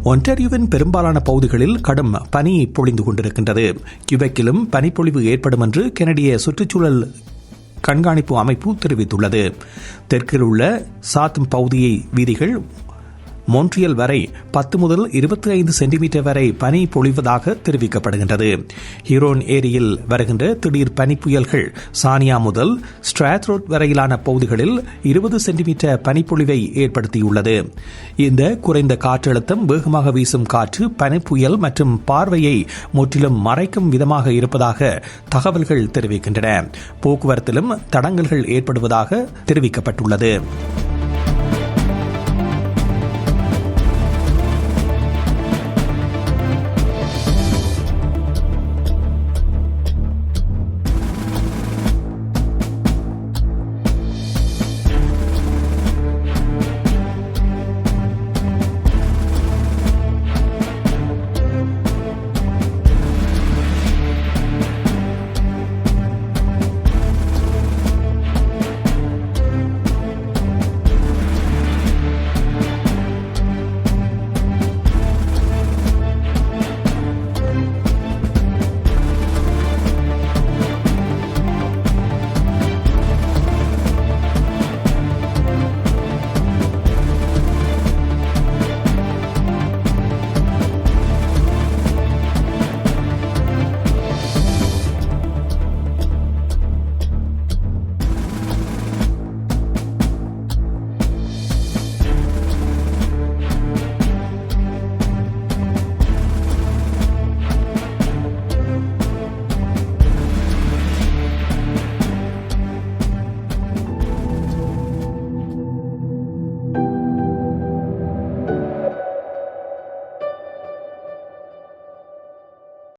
ஒன்டாரியோவின் பெரும்பாலான பகுதிகளில் கடும் பனி பொழிந்து கொண்டிருக்கின்றது. கியூபெக்கிலும் பனிப்பொழிவு ஏற்படும் என்று கனடிய சுற்றுச்சூழல் கண்காணிப்பு அமைப்பு தெரிவித்துள்ளது. தெற்கில் உள்ள சாத்தம் பகுதியை வீதிகள் மோன்ட்ரியல் வரை 10 முதல் 25 சென்டிமீட்டர் வரை பனி பொழிவதாக தெரிவிக்கப்படுகின்றது. ஹீரோன் ஏரியில் வருகின்ற திடீர் பனிப்புயல்கள் சானியா முதல் ஸ்ட்ராத்ரோட் வரையிலான பகுதிகளில் 20 சென்டிமீட்டர் பனிப்பொழிவை ஏற்படுத்தியுள்ளது. இந்த குறைந்த காற்றழுத்தம், வேகமாக வீசும் காற்று, பனிப்புயல் மற்றும் பார்வையை முற்றிலும் மறைக்கும் விதமாக இருப்பதாக தகவல்கள் தெரிவிக்கின்றன. போக்குவரத்திலும் தடங்கல்கள் ஏற்படுவதாக தெரிவிக்கப்பட்டுள்ளது.